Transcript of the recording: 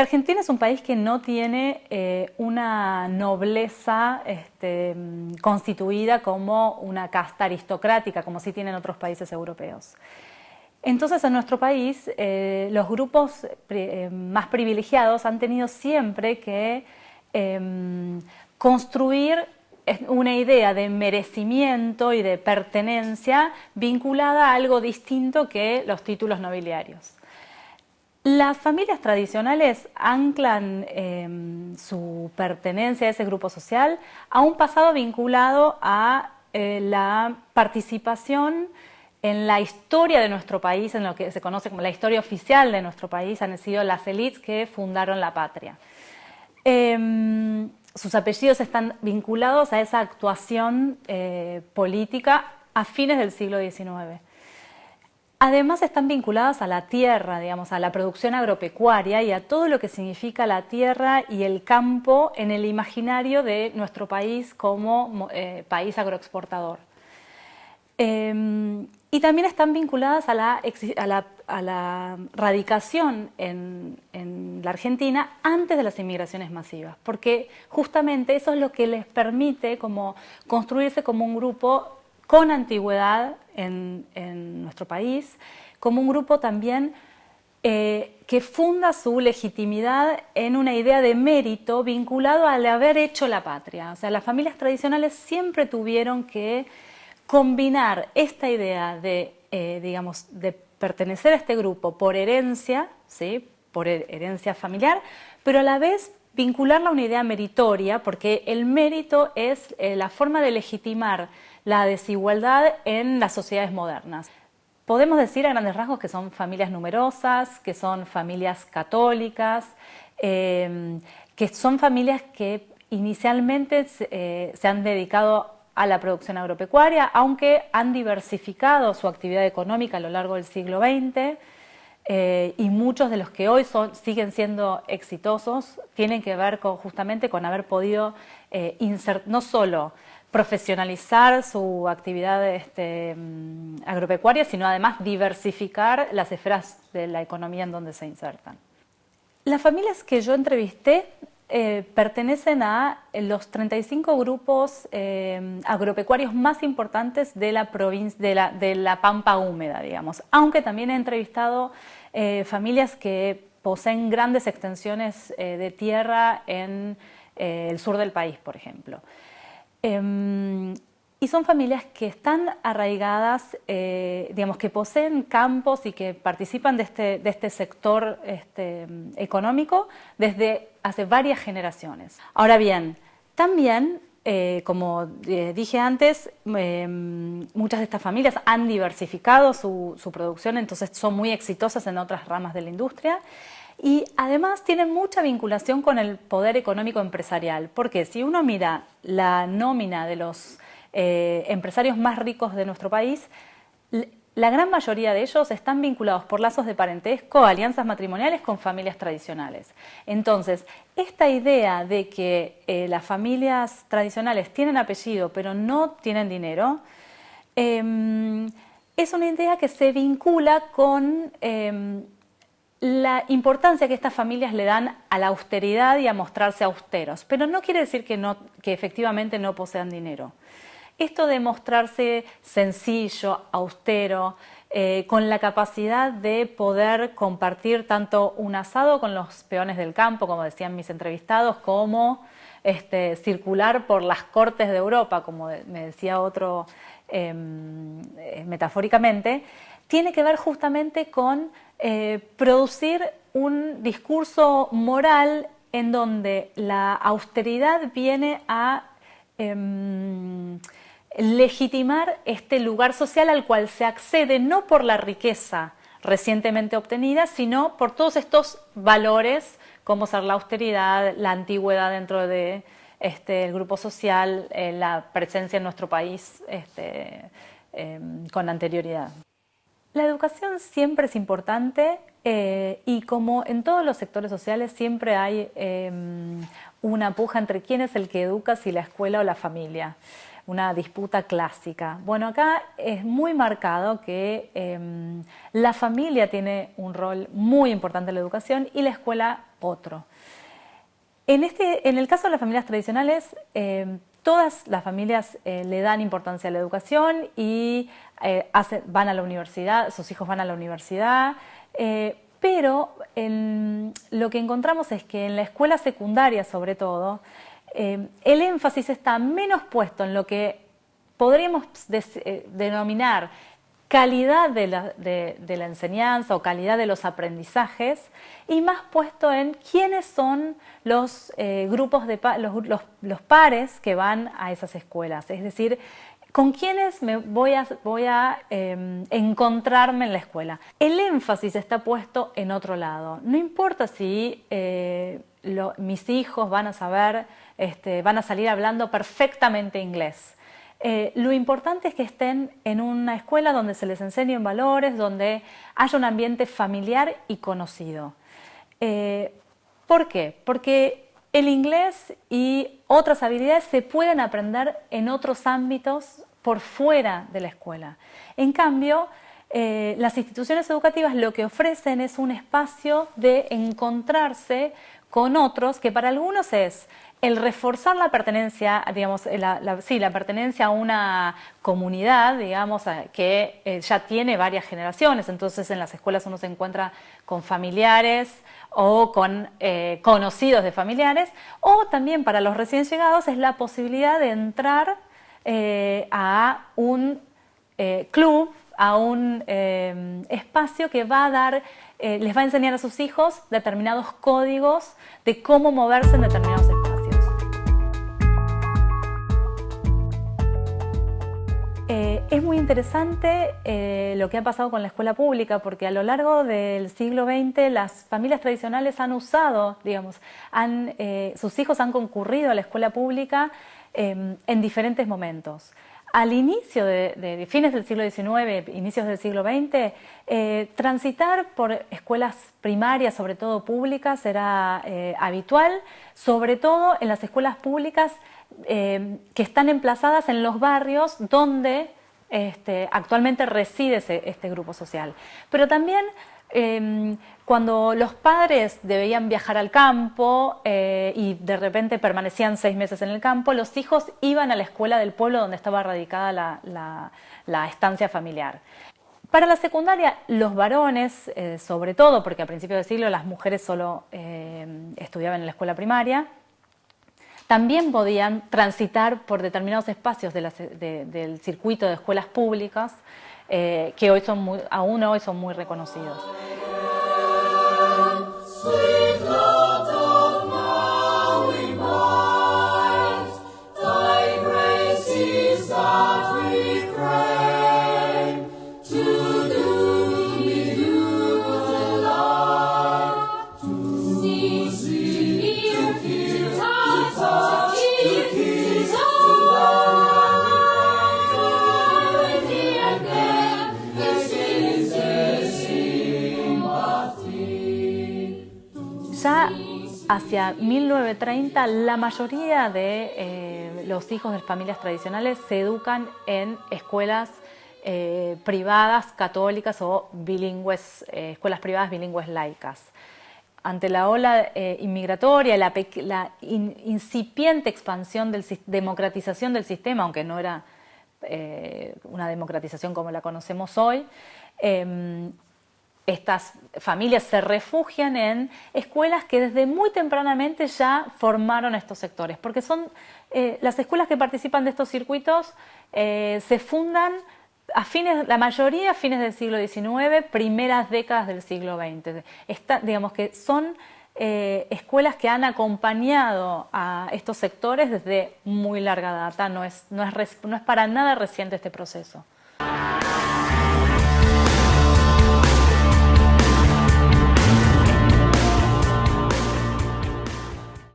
La Argentina es un país que no tiene una nobleza constituida como una casta aristocrática, como sí tienen otros países europeos. Entonces, en nuestro país, los grupos más privilegiados han tenido siempre que construir una idea de merecimiento y de pertenencia vinculada a algo distinto que los títulos nobiliarios. Las familias tradicionales anclan su pertenencia a ese grupo social a un pasado vinculado a la participación en la historia de nuestro país, en lo que se conoce como la historia oficial de nuestro país, han sido las élites que fundaron la patria. Sus apellidos están vinculados a esa actuación política a fines del siglo XIX. Además están vinculadas a la tierra, digamos, a la producción agropecuaria y a todo lo que significa la tierra y el campo en el imaginario de nuestro país como país agroexportador. Y también están vinculadas a la radicación en la Argentina antes de las inmigraciones masivas, porque justamente eso es lo que les permite como construirse como un grupo con antigüedad en nuestro país, como un grupo también que funda su legitimidad en una idea de mérito vinculado al haber hecho la patria. O sea, las familias tradicionales siempre tuvieron que combinar esta idea de, digamos, de pertenecer a este grupo por herencia, ¿sí? Por herencia familiar, pero a la vez vincularla a una idea meritoria, porque el mérito es la forma de legitimar la desigualdad en las sociedades modernas. Podemos decir a grandes rasgos que son familias numerosas, que son familias católicas, que son familias que inicialmente se han dedicado a la producción agropecuaria, aunque han diversificado su actividad económica a lo largo del siglo XX, y muchos de los que hoy siguen siendo exitosos tienen que ver justamente con haber podido no solo profesionalizar su actividad agropecuaria, sino además diversificar las esferas de la economía en donde se insertan. Las familias que yo entrevisté pertenecen a los 35 grupos agropecuarios más importantes de la provincia, de la Pampa húmeda, digamos, aunque también he entrevistado familias que poseen grandes extensiones de tierra en el sur del país, por ejemplo. Y son familias que están arraigadas, digamos, que poseen campos y que participan de este sector económico desde hace varias generaciones. Ahora bien, también, como dije antes, muchas de estas familias han diversificado su producción, entonces son muy exitosas en otras ramas de la industria. Y además tienen mucha vinculación con el poder económico empresarial, porque si uno mira la nómina de los empresarios más ricos de nuestro país, la gran mayoría de ellos están vinculados por lazos de parentesco, alianzas matrimoniales con familias tradicionales. Entonces, esta idea de que las familias tradicionales tienen apellido pero no tienen dinero, es una idea que se vincula con la importancia que estas familias le dan a la austeridad y a mostrarse austeros, pero no quiere decir que efectivamente no posean dinero. Esto de mostrarse sencillo, austero, con la capacidad de poder compartir tanto un asado con los peones del campo, como decían mis entrevistados, como circular por las cortes de Europa, como me decía otro metafóricamente, tiene que ver justamente con producir un discurso moral en donde la austeridad viene a legitimar este lugar social al cual se accede no por la riqueza recientemente obtenida, sino por todos estos valores como ser la austeridad, la antigüedad dentro de el grupo social, la presencia en nuestro país con anterioridad. La educación siempre es importante y como en todos los sectores sociales siempre hay una puja entre quién es el que educa, si la escuela o la familia, una disputa clásica. Bueno, acá es muy marcado que la familia tiene un rol muy importante en la educación y la escuela otro. En el caso de las familias tradicionales, todas las familias le dan importancia a la educación y van a la universidad, sus hijos van a la universidad, pero lo que encontramos es que en la escuela secundaria, sobre todo, el énfasis está menos puesto en lo que podríamos denominar calidad de la enseñanza o calidad de los aprendizajes y más puesto en quiénes son los grupos los pares que van a esas escuelas. Es decir, con quiénes me voy a encontrarme en la escuela. El énfasis está puesto en otro lado. No importa si mis hijos van a salir hablando perfectamente inglés. Lo importante es que estén en una escuela donde se les enseñen valores, donde haya un ambiente familiar y conocido. ¿Por qué? Porque el inglés y otras habilidades se pueden aprender en otros ámbitos por fuera de la escuela. En cambio, las instituciones educativas lo que ofrecen es un espacio de encontrarse con otros que para algunos es el reforzar la pertenencia, digamos, la pertenencia a una comunidad, digamos, que ya tiene varias generaciones. Entonces, en las escuelas uno se encuentra con familiares o con conocidos de familiares, o también para los recién llegados es la posibilidad de entrar a un club, a un espacio que va a dar, les va a enseñar a sus hijos determinados códigos de cómo moverse en determinados espacios. Es muy interesante lo que ha pasado con la escuela pública, porque a lo largo del siglo XX las familias tradicionales han usado, digamos, sus hijos han concurrido a la escuela pública en diferentes momentos. Al inicio de fines del siglo XIX, inicios del siglo XX, transitar por escuelas primarias, sobre todo públicas, era habitual, sobre todo en las escuelas públicas que están emplazadas en los barrios donde actualmente reside este grupo social. Pero también cuando los padres debían viajar al campo y de repente permanecían 6 meses en el campo, los hijos iban a la escuela del pueblo donde estaba radicada la estancia familiar. Para la secundaria, los varones, sobre todo, porque a principios del siglo las mujeres solo estudiaban en la escuela primaria, también podían transitar por determinados espacios del circuito de escuelas públicas que hoy aún hoy son muy reconocidos. Ya hacia 1930 la mayoría de los hijos de familias tradicionales se educan en escuelas privadas católicas o bilingües, escuelas privadas bilingües laicas. Ante la ola inmigratoria, la incipiente expansión, democratización del sistema, aunque no era una democratización como la conocemos hoy, estas familias se refugian en escuelas que desde muy tempranamente ya formaron estos sectores, porque son las escuelas que participan de estos circuitos se fundan la mayoría a fines del siglo XIX, primeras décadas del siglo XX. Digamos que son escuelas que han acompañado a estos sectores desde muy larga data, no es para nada reciente este proceso.